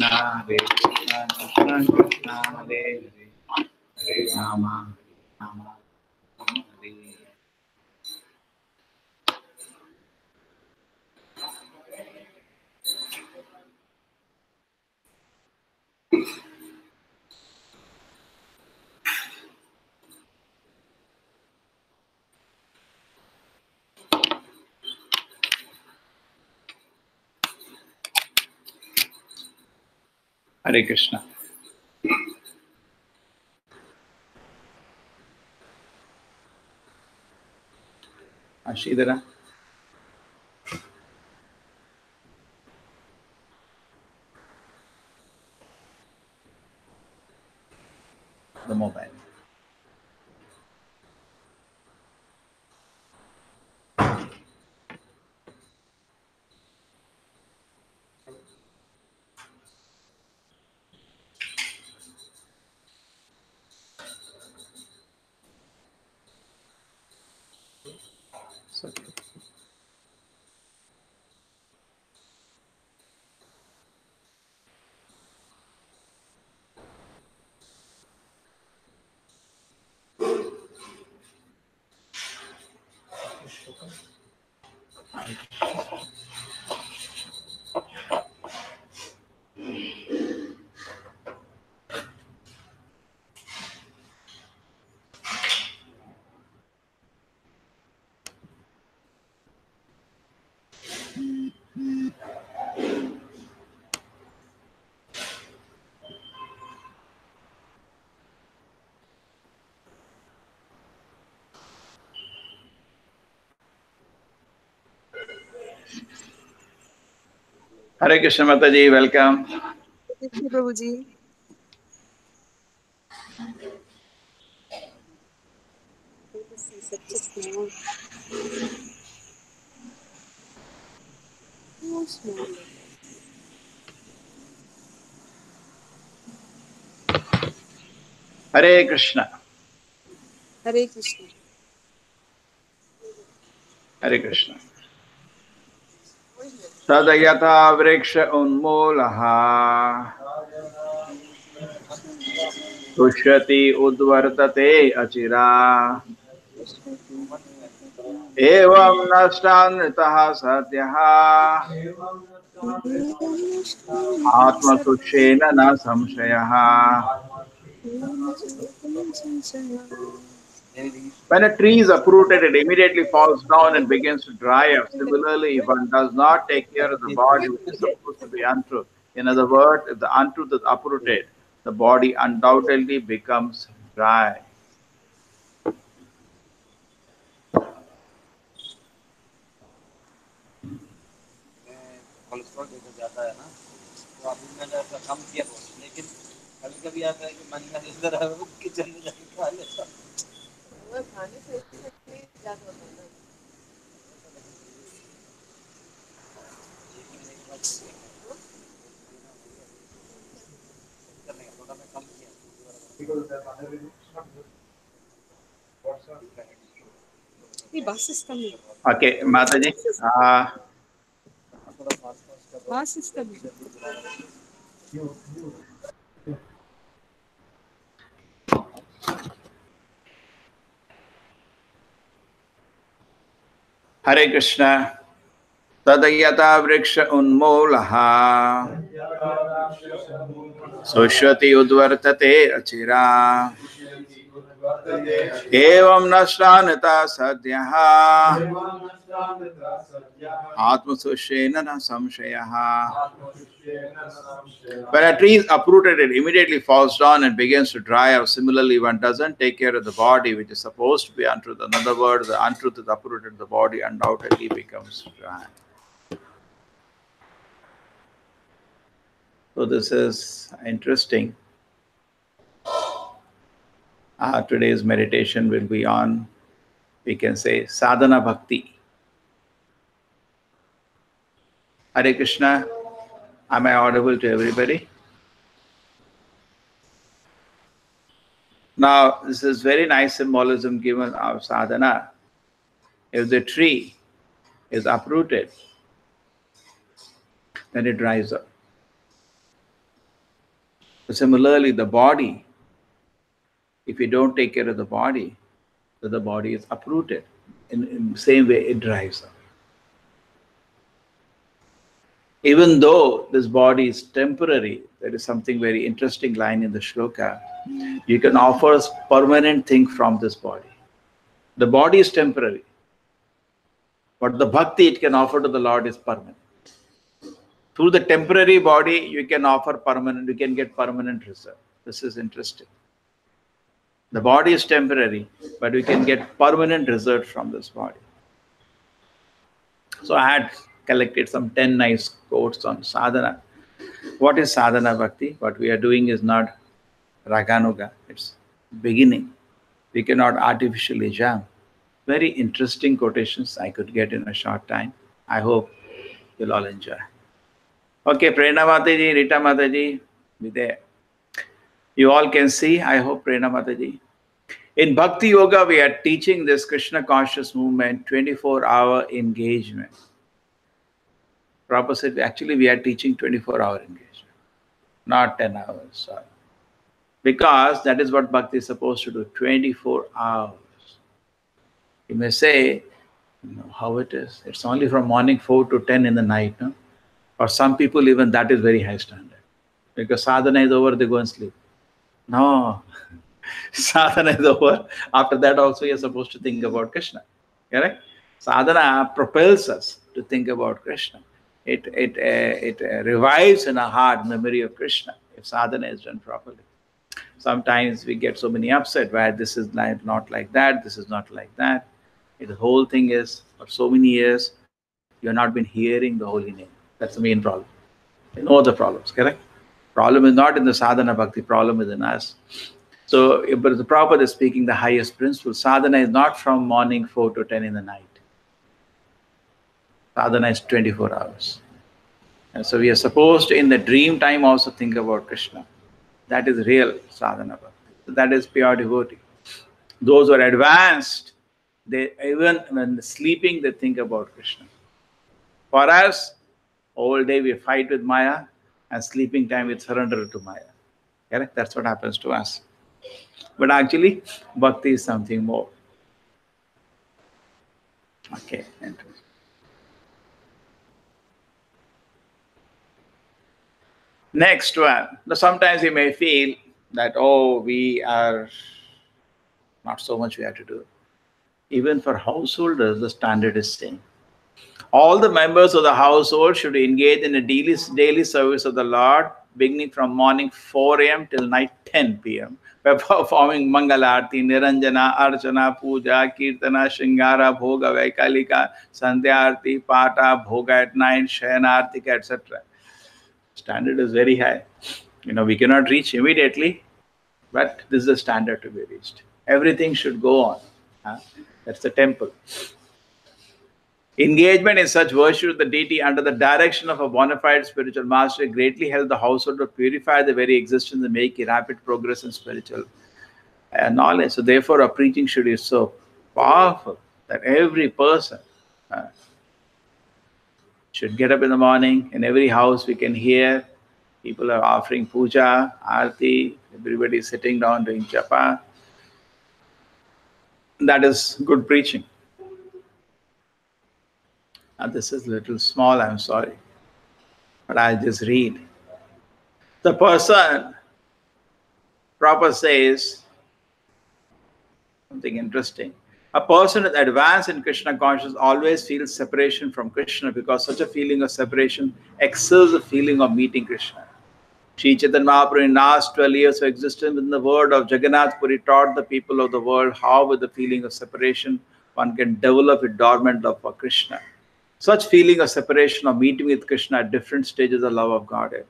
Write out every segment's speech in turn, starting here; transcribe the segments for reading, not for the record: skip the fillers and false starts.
Hare Krishna, Krishna Krishna, Hare Hare, Hare Rama, Rama Rama, Hare. Hare Krishna. Ashidara. The mobile. So, Hare Krishna Mataji, welcome. Prabhuji. Such a small. So small. Hare Krishna. Hare Krishna. Hare Krishna. Sadayata vriksha unmulaha Tushyati udvartate achira Evam nashtanitaha sadhyaha Atma sushena na samshayaha. When a tree is uprooted, it immediately falls down and begins to dry up. Similarly, if one does not take care of the body, which is supposed to be untruth, in other words, if the untruth is uprooted, the body undoubtedly becomes dry. Cholesterol देखा जाता है ना, तो अभी मैंने ऐसा कम किया बहुत, लेकिन कभी कभी आता है कि मन में इधर किचन में जाके खा लेता हूँ। खाने से ज्यादा होता है ना, करने का थोड़ा मैं कम किया। The bus is coming. Okay, Mataji. Bus is coming. Hare Krishna. Tadayata vriksha unmulaha Sushati udvartate achira Evam nashtanita sadhyaha Atma sushena na samshayaha. When a tree is uprooted, it immediately falls down and begins to dry up. Similarly, one doesn't take care of the body, which is supposed to be untruth. In other words, the untruth is uprooted, the body undoubtedly becomes dry. So this is interesting. Today's meditation will be on, we can say, sadhana bhakti. Hare Krishna. Am I audible to everybody? Now, this is very nice symbolism given of sadhana. If the tree is uprooted, then it dries up. Similarly, the body, if you don't take care of the body is uprooted. In the same way, it dries up. Even though this body is temporary, there is something very interesting line in the shloka. You can offer a permanent thing from this body. The body is temporary, but the bhakti it can offer to the Lord is permanent. Through the temporary body, you can offer permanent, you can get permanent result. This is interesting. The body is temporary, but we can get permanent result from this body. So I had collected some 10 nice quotes on sadhana. What is sadhana bhakti? What we are doing is not raganuga, it's beginning. We cannot artificially jump. Very interesting quotations I could get in a short time. I hope you'll all enjoy. Okay, Prerna Mataji, Rita Mataji, be there. You all can see, I hope, Prerna Mataji. In Bhakti Yoga, we are teaching this Krishna conscious movement 24-hour engagement. Prabhupada said, actually, we are teaching 24-hour engagement, not 10 hours. Sorry. Because that is what Bhakti is supposed to do, 24 hours. You may say, you know, how it is. It's only from morning 4 to 10 in the night. No? For some people, even that is very high standard. Because sadhana is over, they go and sleep. No. Sadhana is over. After that also you are supposed to think about Krishna. Correct? Sadhana propels us to think about Krishna. It revives in our heart memory of Krishna if sadhana is done properly. Sometimes we get so many upset why this is not like that, this is not like that. The whole thing is, for so many years, you have not been hearing the holy name. That's the main problem. You know the problems, correct? Problem is not in the sadhana bhakti, problem is in us. So, but the Prabhupada is speaking the highest principle. Sadhana is not from morning 4 to 10 in the night. Sadhana is 24 hours. And so we are supposed to, in the dream time, also think about Krishna. That is real sadhana bhakti. So that is pure devotee. Those who are advanced, they even when sleeping, they think about Krishna. For us, all day we fight with Maya, and sleeping time we surrender to Maya. Correct? That's what happens to us. But actually, bhakti is something more. Okay. Next one. Now, sometimes you may feel that, oh, we are not so much we have to do. Even for householders, the standard is same. All the members of the household should engage in a daily service of the Lord, beginning from morning 4 a.m. till night 10 p.m. by performing Mangalarti, Niranjana, Archana, Puja, Kirtana, Shingara, Bhoga, Vaikalika, Sandhyarti, Pata, Bhoga at night, Shayanartika, etc. Standard is very high. You know, we cannot reach immediately, but this is the standard to be reached. Everything should go on. That's the temple. Engagement in such worship of the deity under the direction of a bona fide spiritual master greatly helps the household to purify the very existence and make a rapid progress in spiritual knowledge. So therefore, our preaching should be so powerful that every person should get up in the morning. In every house we can hear people are offering puja, arti, everybody is sitting down doing japa. That is good preaching. Now this is a little small, I'm sorry, but I'll just read. The person, Prabhupada says something interesting. A person with advanced in Krishna consciousness always feels separation from Krishna because such a feeling of separation excels the feeling of meeting Krishna. Sri Chaitanya Mahaprabhu in last 12 years of existence within the word of Jagannath Puri taught the people of the world how with the feeling of separation one can develop a dormant love for Krishna. Such feeling of separation or meeting with Krishna at different stages of love of Godhead.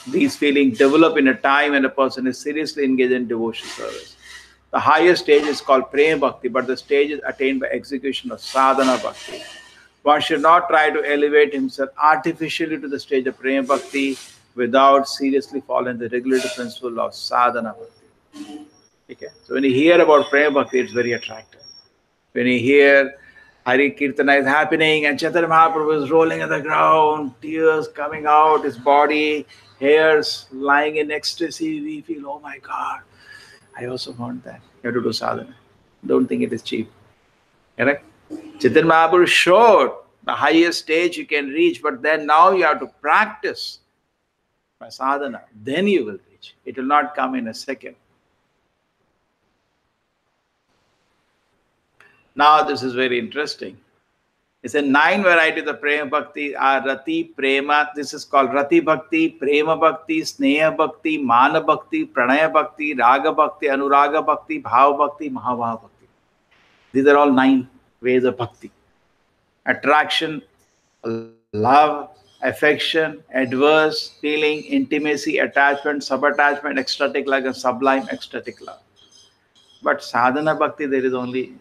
These feelings develop in a time when a person is seriously engaged in devotion service. The highest stage is called Prema Bhakti, but the stage is attained by execution of Sadhana Bhakti. One should not try to elevate himself artificially to the stage of Prema Bhakti without seriously following the regulative principle of Sadhana Bhakti. Okay. So when you hear about Prema Bhakti, it's very attractive. When you hear Hari Kirtana is happening and Chaitanya Mahaprabhu is rolling on the ground, tears coming out, his body, hairs lying in ecstasy. We feel, oh my God, I also want that. You have to do sadhana. Don't think it is cheap. Correct? Chaitanya Mahaprabhu showed the highest stage you can reach, but then now you have to practice by sadhana. Then you will reach. It will not come in a second. Now this is very interesting. It's a 9 varieties of Prema Bhakti are Rati, Prema. This is called Rati Bhakti, Prema Bhakti, Sneha Bhakti, Mana Bhakti, Pranaya Bhakti, Raga Bhakti, Anuraga Bhakti, Bhava Bhakti, Mahabhava Bhakti. These are all 9 ways of Bhakti. Attraction, love, affection, adverse, feeling, intimacy, attachment, subattachment, ecstatic love, and sublime ecstatic love. But sadhana bhakti, there is only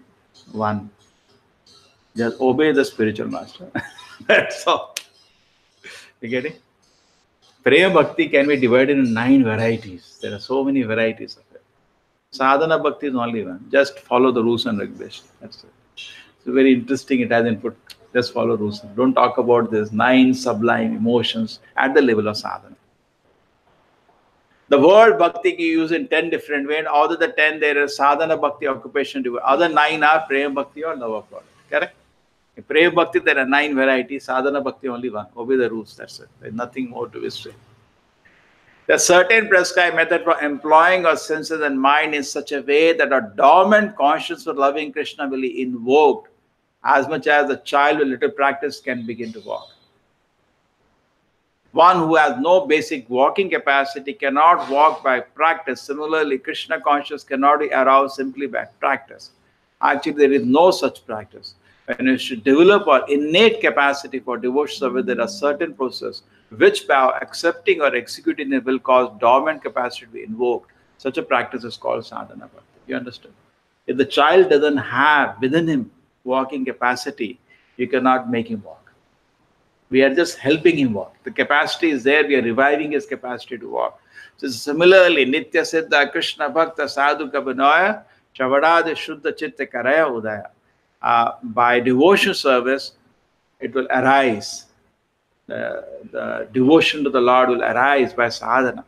one. Just obey the spiritual master. That's all. You get it? Prema bhakti can be divided in 9 varieties. There are so many varieties of it. Sadhana bhakti is only one. Just follow the rules and regulations. That's it. It's very interesting. It has input. Just follow rules. Don't talk about this 9 sublime emotions at the level of sadhana. The word bhakti you use in 10 different ways. Out of the 10, there is sadhana bhakti, occupation. Other 9 are prema bhakti or love of God. Correct? In prema bhakti, there are 9 varieties. Sadhana bhakti, only one. Obey the rules. That's it. There's nothing more to it. There's certain prescribed method for employing our senses and mind in such a way that our dormant conscience for loving Krishna will be invoked as much as a child with little practice can begin to walk. One who has no basic walking capacity cannot walk by practice. Similarly, Krishna consciousness cannot be aroused simply by practice. Actually, there is no such practice. When you should develop our innate capacity for devotion service, there are certain processes which by accepting or executing it will cause dormant capacity to be invoked. Such a practice is called sadhana bhakti. You understand? If the child doesn't have within him walking capacity, you cannot make him walk. We are just helping him walk. The capacity is there. We are reviving his capacity to walk. So similarly, Nitya Siddha Krishna Bhakta Sadhu Kabanoya Chavadade Shuddha Chitta Karaya Udaya. By devotion service, it will arise. The devotion to the Lord will arise by sadhana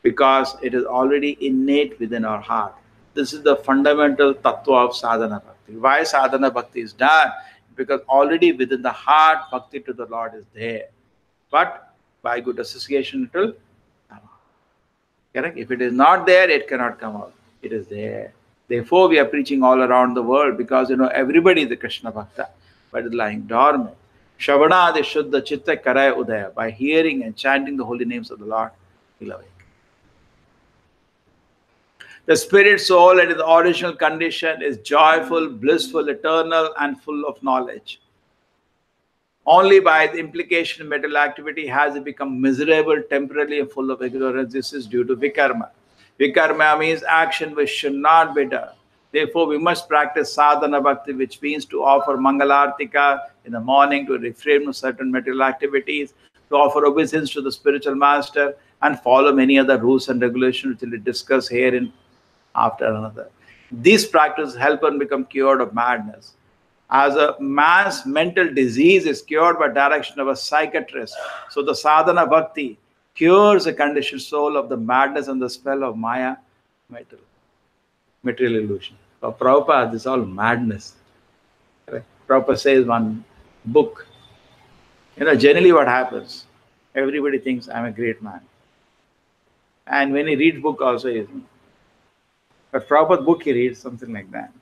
because it is already innate within our heart. This is the fundamental tattva of sadhana bhakti. Why sadhana bhakti is done? Because already within the heart, bhakti to the Lord is there. But by good association, it will come out. Correct? If it is not there, it cannot come out. It is there. Therefore, we are preaching all around the world because, everybody is a Krishna Bhakta, but it's lying dormant. Shavana Shuddha Chitta Karaya Udaya. By hearing and chanting the holy names of the Lord, he'll awake. The spirit soul at its original condition is joyful, blissful, eternal, and full of knowledge. Only by the implication of material activity has it become miserable, temporarily, and full of ignorance. This is due to vikarma. Vikarma means action which should not be done. Therefore, we must practice sadhana bhakti, which means to offer mangalartika in the morning, to refrain from certain material activities, to offer obeisance to the spiritual master, and follow many other rules and regulations which we will discuss here in after another. These practices help one become cured of madness. As a man's mental disease is cured by direction of a psychiatrist, so the sadhana bhakti cures the conditioned soul of the madness and the spell of Maya, material illusion. For Prabhupada, this is all madness. Right? Prabhupada says one book. Generally what happens, everybody thinks I'm a great man. And when he reads book also, he isn't. But Prabhupada book he reads, something like that.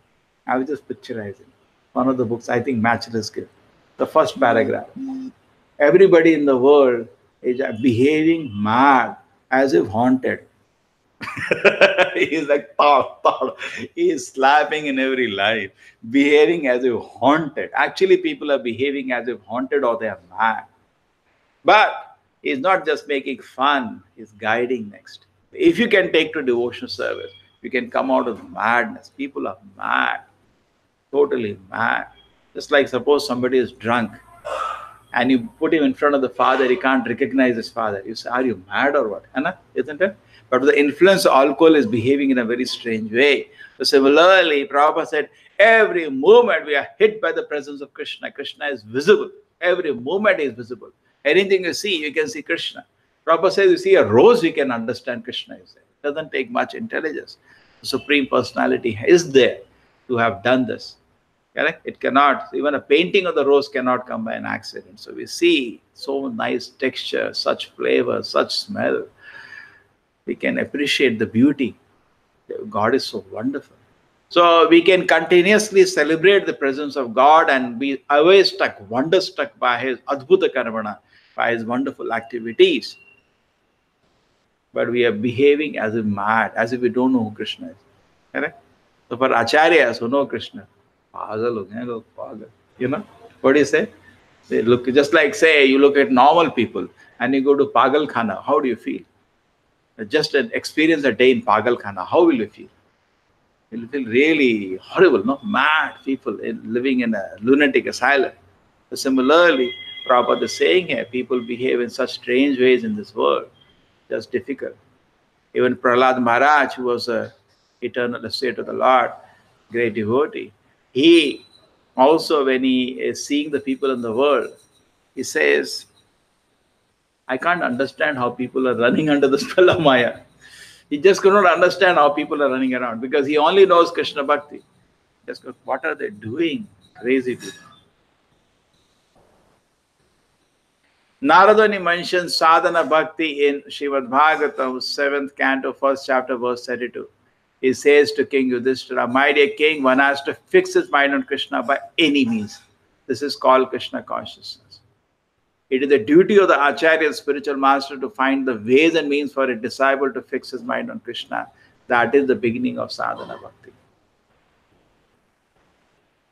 I was just picturizing. One of the books, I think Matchless Gift. The first paragraph. Everybody in the world is behaving mad, as if haunted. He's like, thought. He is slapping in every line, behaving as if haunted. Actually, people are behaving as if haunted or they are mad. But he's not just making fun, he's guiding next. If you can take to devotional service, you can come out of madness. People are mad, totally mad. Just like suppose somebody is drunk and you put him in front of the father, he can't recognize his father. You say, are you mad or what? Anna, isn't it? But the influence of alcohol is behaving in a very strange way. So similarly, Prabhupada said, every moment we are hit by the presence of Krishna. Krishna is visible. Every moment is visible. Anything you see, you can see Krishna. Prabhupada says, you see a rose, you can understand Krishna is there. It doesn't take much intelligence. The Supreme Personality is there to have done this. Correct? It cannot, even a painting of the rose cannot come by an accident. So we see so nice texture, such flavor, such smell. We can appreciate the beauty. God is so wonderful. So we can continuously celebrate the presence of God and be always struck, wonderstruck by his Adbhuta Karmana, by his wonderful activities. But we are behaving as if mad, as if we don't know who Krishna is. Correct? So for acharyas who know Krishna, you know, what do you say? They look just like, say, you look at normal people and you go to Pagal Khana, how do you feel? Just experience a day in Pagal Khana, how will you feel? You'll feel really horrible, no? Mad people living in a lunatic asylum. So similarly, Prabhupada is saying here, people behave in such strange ways in this world, just difficult. Even Prahlad Maharaj, who was an eternal estate of the Lord, great devotee, he also, when he is seeing the people in the world, he says, I can't understand how people are running under the spell of Maya. He just could not understand how people are running around because he only knows Krishna Bhakti. Just goes, what are they doing? Crazy people. Naradani mentions sadhana bhakti in Srimad Bhagavatam, 7th canto, 1st chapter, verse 32. He says to King Yudhishthira, my dear king, one has to fix his mind on Krishna by any means. This is called Krishna consciousness. It is the duty of the Acharya, spiritual master, to find the ways and means for a disciple to fix his mind on Krishna. That is the beginning of sadhana bhakti.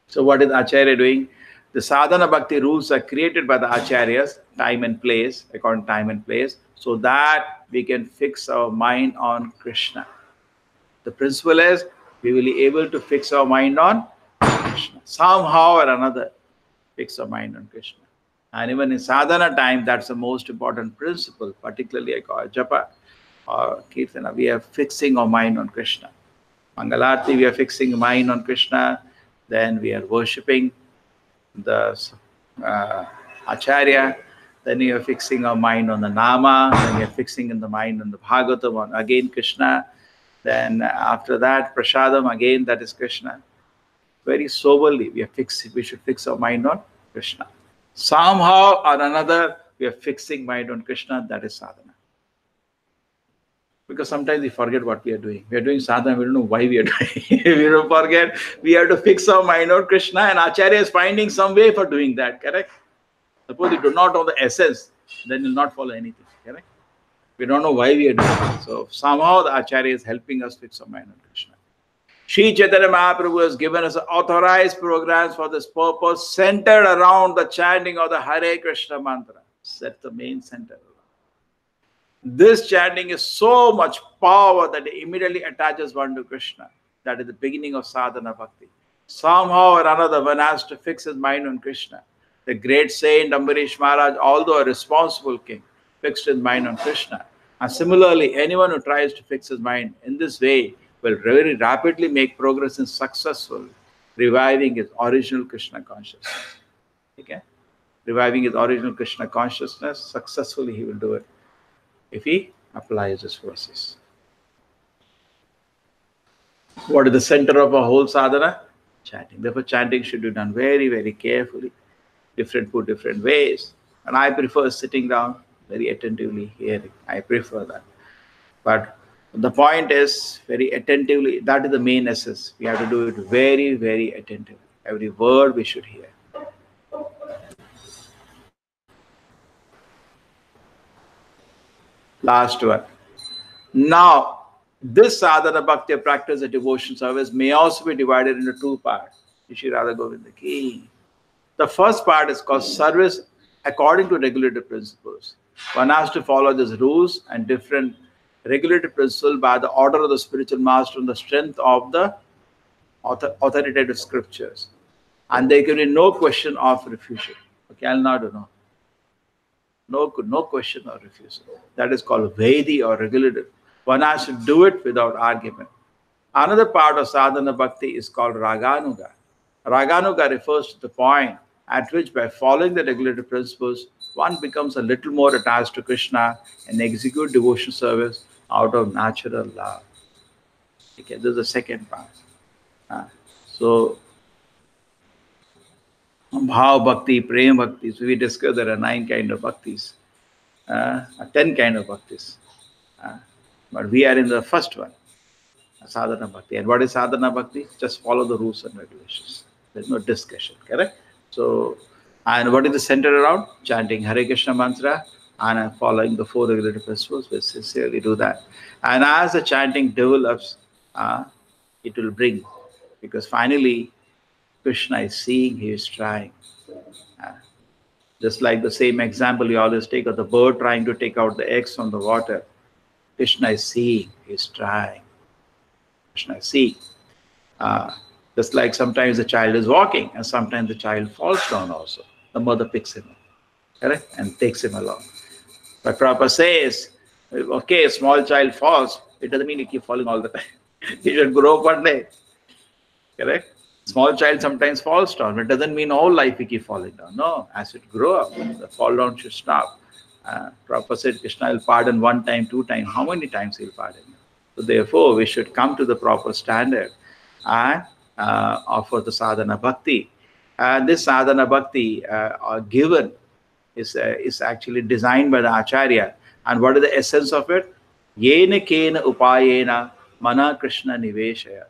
So what is Acharya doing? The sadhana bhakti rules are created by the Acharyas, time and place, according to time and place, so that we can fix our mind on Krishna. The principle is, we will be able to fix our mind on Krishna. Somehow or another, fix our mind on Krishna. And even in sadhana time, that's the most important principle, particularly like our japa or kirtana. We are fixing our mind on Krishna. Mangalarti, we are fixing mind on Krishna. Then we are worshipping the Acharya. Then we are fixing our mind on the Nama. Then we are fixing in the mind on the Bhagavatam, on again Krishna. Then after that, Prasadam, again that is Krishna. Very soberly, we should fix our mind on Krishna. Somehow or another, we are fixing mind on Krishna, that is sadhana. Because sometimes we forget what we are doing. We are doing sadhana, we don't know why we are doing it. We don't forget, we have to fix our mind on Krishna, and Acharya is finding some way for doing that, correct? Suppose you do not know the essence, then you will not follow anything, correct? We don't know why we are doing it. So somehow the Acharya is helping us fix our mind on Krishna. Sri Chaitanya Mahaprabhu has given us authorized programs for this purpose, centered around the chanting of the Hare Krishna mantra. That's the main center. This chanting is so much power that it immediately attaches one to Krishna. That is the beginning of sadhana bhakti. Somehow or another, one has to fix his mind on Krishna. The great saint Ambarish Maharaj, although a responsible king, fixed his mind on Krishna. And similarly, anyone who tries to fix his mind in this way will very rapidly make progress in successful reviving his original Krishna consciousness. Okay? Reviving his original Krishna consciousness, successfully he will do it if he applies his verses. What is the center of a whole sadhana? Chanting. Therefore, chanting should be done very, very carefully, different ways. And I prefer sitting down, very attentively hearing. I prefer that. But the point is, very attentively, that is the main essence. We have to do it very, very attentively. Every word we should hear. Last one. Now, this sadhana bhakti practice, the devotion service, may also be divided into two parts. Shri Radha Govinda Ki. The first part is called service according to regulated principles. One has to follow these rules and different regulated principles by the order of the spiritual master and the strength of the authoritative scriptures. And there can be no question of refusion. Okay, I'll now do now. No question or refusal. That is called Vedi or regulative. One has to do it without argument. Another part of sadhana bhakti is called raganuga. Raganuga refers to the point at which, by following the regulative principles, one becomes a little more attached to Krishna and execute devotional service out of natural love. Okay, this is the second part. So, Bhav Bhakti, Prem Bhakti. So we discussed there are 9 kinds of bhaktis, 10 kinds of bhaktis. But we are in the first one, sadhana bhakti. And what is sadhana bhakti? Just follow the rules and regulations. There's no discussion, correct? So, and what is the center around? Chanting Hare Krishna mantra and following the 4 regulative principles. We sincerely do that. And as the chanting develops, it will bring, because finally Krishna is seeing, he is trying. Just like the same example you always take of the bird trying to take out the eggs from the water. Krishna is seeing, he is trying. Krishna is seeing. Just like sometimes the child is walking and sometimes the child falls down also. The mother picks him up, correct? And takes him along. But Prabhupada says, okay, a small child falls, it doesn't mean you keep falling all the time. You should grow up one day, correct? Small child sometimes falls down. It doesn't mean all life we keep falling down. No, as it grow up, the fall down should stop. Prabhupada said Krishna will pardon 1 time, 2 times. How many times he will pardon? So therefore, we should come to the proper standard and offer the sadhana bhakti. And this sadhana bhakti given is actually designed by the Acharya. And what is the essence of it? Yena kena upayena mana Krishna niveshaya.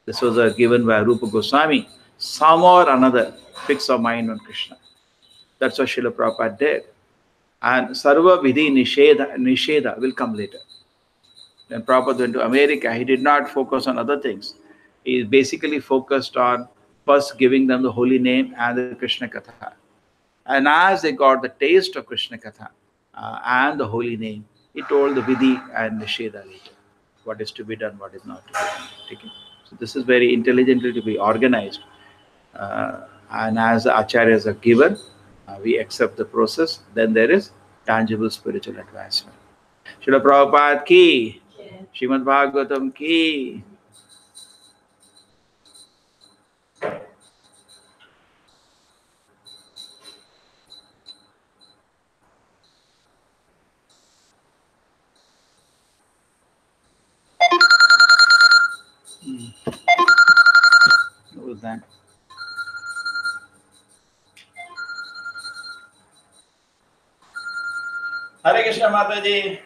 This was given by Rupa Goswami. Some or another, fix our mind on Krishna. That's what Srila Prabhupada did. And Sarva Vidhi Nisheda will come later. When Prabhupada went to America, he did not focus on other things. He basically focused on first giving them the holy name and the Krishna Katha. And as they got the taste of Krishna Katha and the holy name, he told the Vidhi and Nisheda later. What is to be done, what is not to be done. Okay? So this is very intelligently to be organized. And as the acharyas are given, we accept the process, then there is tangible spiritual advancement. Srila Prabhupada ki, Srimad Bhagavatam ki. What was that? Hare Krishna Mataji.